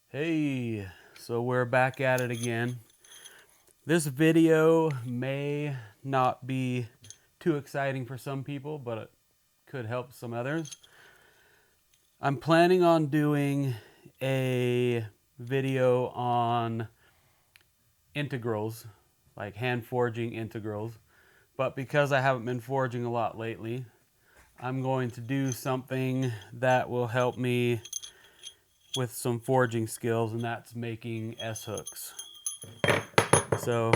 Hey, so we're back at it again. This video may not be too exciting for some people, but it could help some others. I'm planning on doing a video on integrals, like hand forging integrals, but because I haven't been forging a lot lately, I'm going to do something that will help me with some forging skills, and that's making S-hooks. So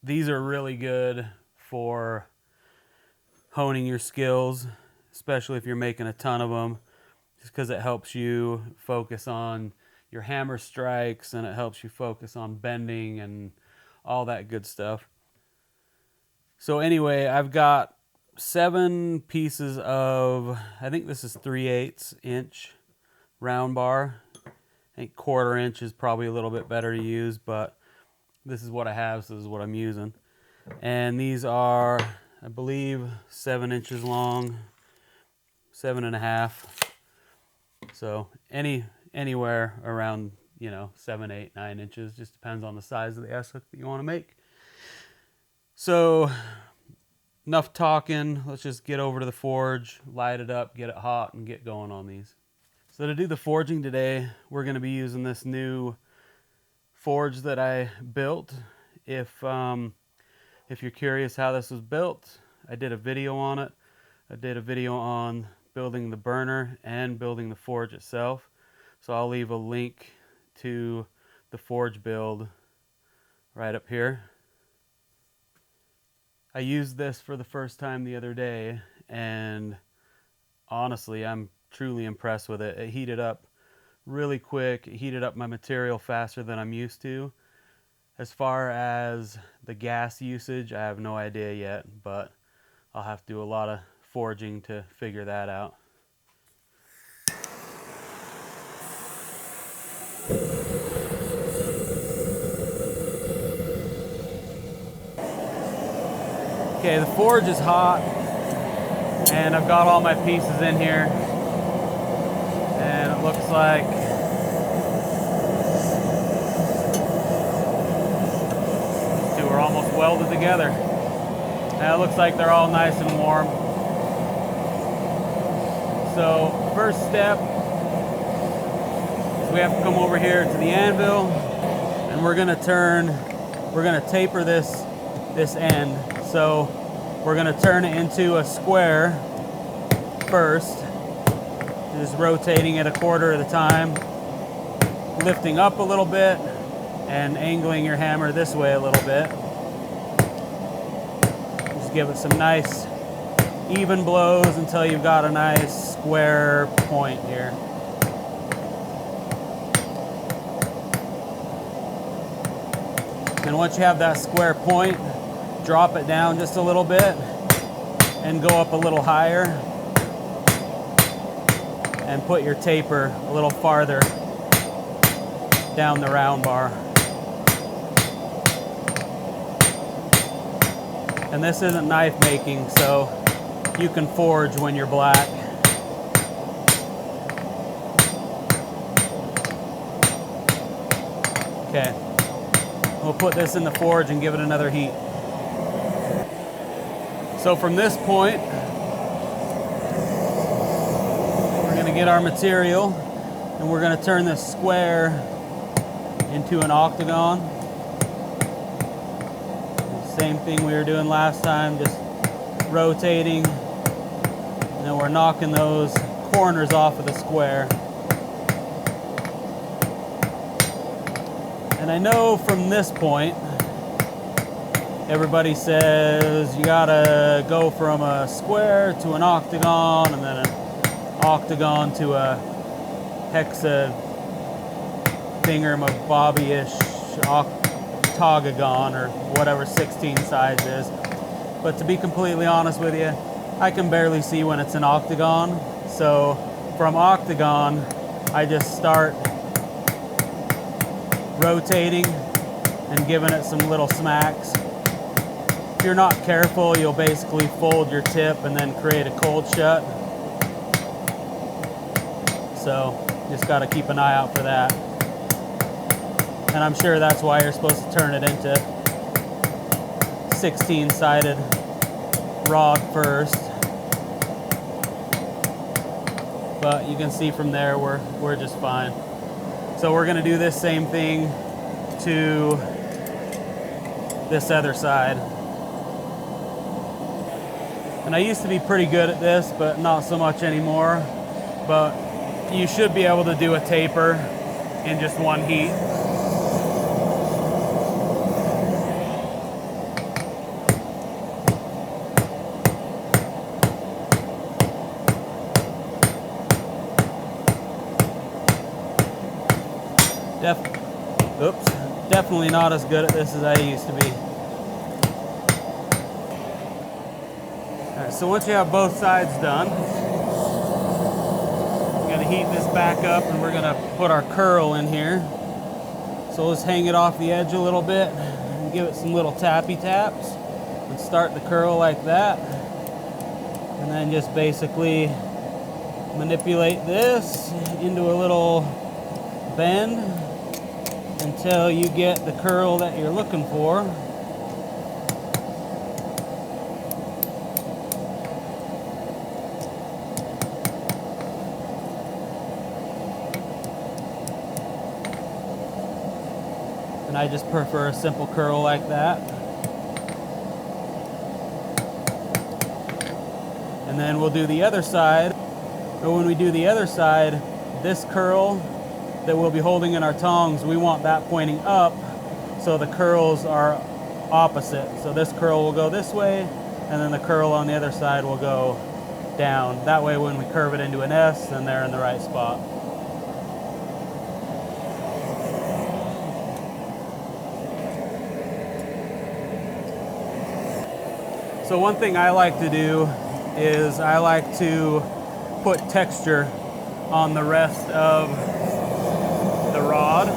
these are really good for honing your skills, especially if you're making a ton of them, just because it helps you focus on your hammer strikes and it helps you focus on bending and all that good stuff. So anyway, I've got 7 pieces of, I think this is 3/8 inch round bar. I think 1/4 inch is probably a little bit better to use, but this is what I have, so this is what I'm using. And these are, I believe, 7 inches long, 7.5. So anywhere around, 7, 8, 9 inches, just depends on the size of the S-hook that you want to make. So enough talking, let's just get over to the forge, light it up, get it hot, and get going on these. So to do the forging today, we're going to be using this new forge that I built. If you're curious how this was built, I did a video on it. I did a video on building the burner and building the forge itself. So I'll leave a link to the forge build right up here. I used this for the first time the other day, and honestly, I'm truly impressed with it. It heated up really quick. It heated up my material faster than I'm used to. As far as the gas usage, I have no idea yet, but I'll have to do a lot of forging to figure that out. Okay, the forge is hot, and I've got all my pieces in here, and it looks like these two are almost welded together. And it looks like they're all nice and warm. So first step is we have to come over here to the anvil, and we're gonna taper this end. So we're gonna turn it into a square first, just rotating it 1/4 at a time, lifting up a little bit and angling your hammer this way a little bit. Just give it some nice even blows until you've got a nice square point here. And once you have that square point, drop it down just a little bit and go up a little higher and put your taper a little farther down the round bar. And this isn't knife making, so you can forge when you're black. Okay, we'll put this in the forge and give it another heat. So from this point, we're going to get our material and we're going to turn this square into an octagon. Same thing we were doing last time, just rotating, and then we're knocking those corners off of the square. And I know from this point, everybody says you gotta go from a square to an octagon, and then an octagon to a hexa thingamabobby-ish octagon, or whatever 16 size is. But to be completely honest with you, I can barely see when it's an octagon. So from octagon, I just start rotating and giving it some little smacks. If you're not careful, you'll basically fold your tip and then create a cold shut. So Just got to keep an eye out for that. And I'm sure that's why you're supposed to turn it into 16-sided rod first. But you can see from there we're just fine. So we're going to do this same thing to this other side. And I used to be pretty good at this, but not so much anymore. But you should be able to do a taper in just one heat. Definitely not as good at this as I used to be. All right, so once you have both sides done, we're gonna heat this back up and we're gonna put our curl in here. So let's hang it off the edge a little bit and give it some little tappy taps and start the curl like that. And then just basically manipulate this into a little bend until you get the curl that you're looking for. And I just prefer a simple curl like that. And then we'll do the other side. But when we do the other side, this curl that we'll be holding in our tongs, we want that pointing up so the curls are opposite. So this curl will go this way and then the curl on the other side will go down. That way when we curve it into an S, then they're in the right spot. So one thing I like to do is I like to put texture on the rest of the rod.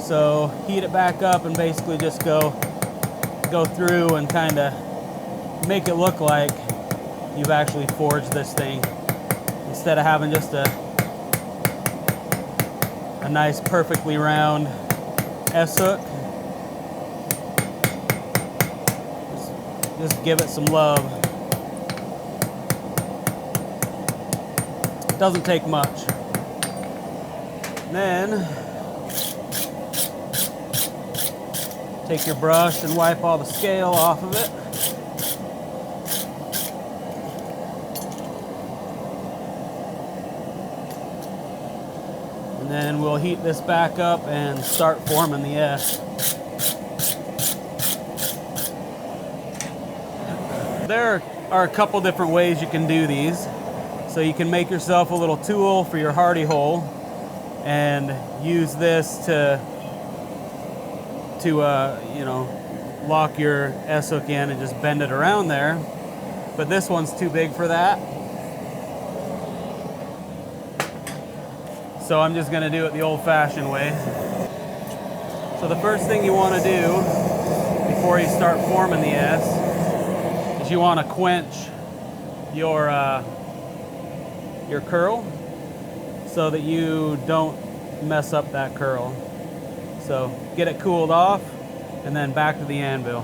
So heat it back up and basically just go through and kind of make it look like you've actually forged this thing instead of having just a nice perfectly round S-hook. Just give it some love. It doesn't take much. Then take your brush and wipe all the scale off of it. And then we'll heat this back up and start forming the S. There are a couple different ways you can do these. So you can make yourself a little tool for your hardy hole and use this to you know, lock your S-hook in and just bend it around there. But this one's too big for that. So I'm just gonna do it the old-fashioned way. So the first thing you wanna do before you start forming the S is you wanna quench your curl so that you don't mess up that curl. So get it cooled off and then back to the anvil.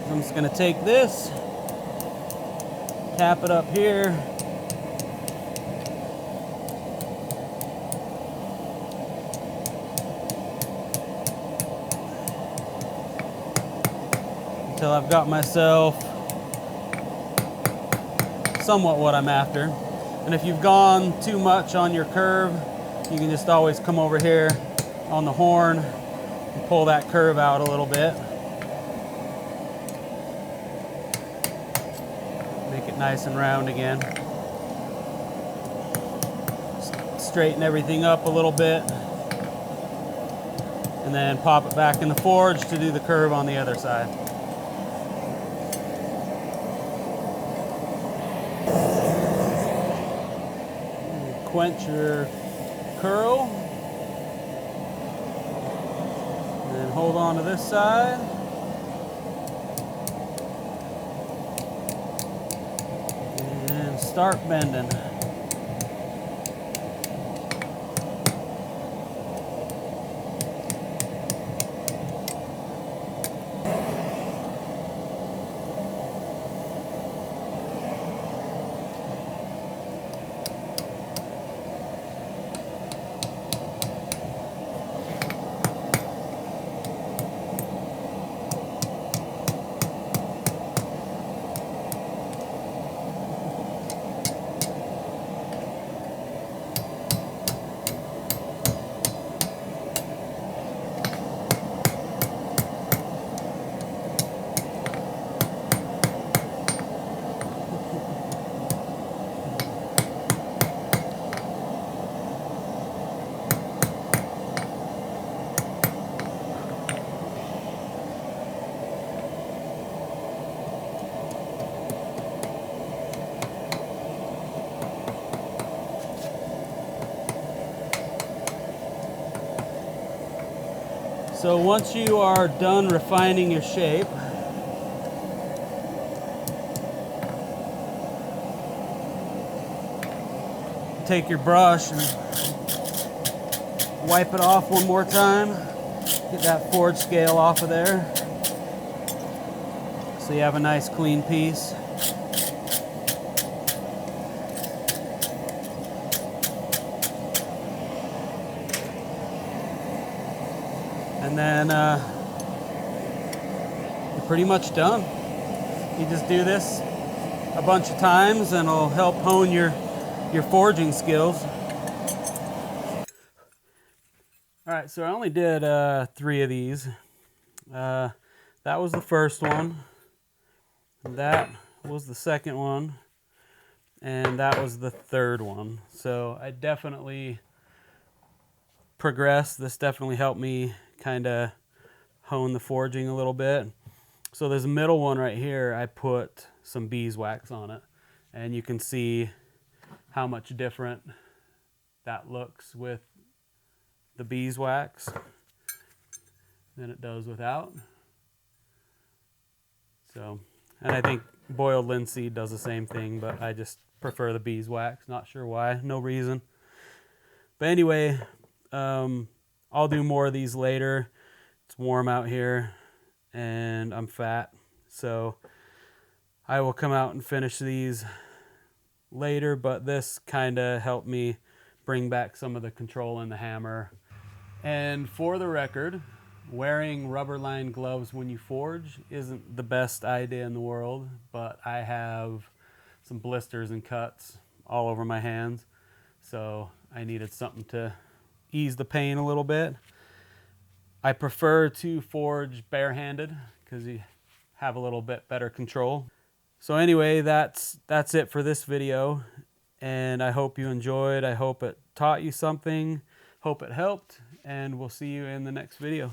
So I'm just gonna take this, tap it up here, until I've got myself somewhat what I'm after. And if you've gone too much on your curve, you can just always come over here on the horn and pull that curve out a little bit. Make it nice and round again. Straighten everything up a little bit. And then pop it back in the forge to do the curve on the other side. Quench your curl, and then hold on to this side, and start bending. So once you are done refining your shape, take your brush and wipe it off one more time. Get that forge scale off of there so you have a nice clean piece. And then you're pretty much done. You just do this a bunch of times and it'll help hone your forging skills. All right, so I only did 3 of these. That was the first one. That was the second one. And that was the third one. So I definitely progressed. This definitely helped me kind of hone the forging a little bit. So this middle one right here, I put some beeswax on it, and you can see how much different that looks with the beeswax than it does without. So, and I think boiled linseed does the same thing, but I just prefer the beeswax. Not sure why, no reason. But anyway, I'll do more of these later. It's warm out here and I'm fat, so I will come out and finish these later, but this kind of helped me bring back some of the control in the hammer. And for the record, wearing rubber-lined gloves when you forge isn't the best idea in the world, but I have some blisters and cuts all over my hands, so I needed something to ease the pain a little bit. I prefer to forge barehanded because you have a little bit better control. So anyway, that's it for this video, and I hope you enjoyed. I hope it taught you something, hope it helped, and we'll see you in the next video.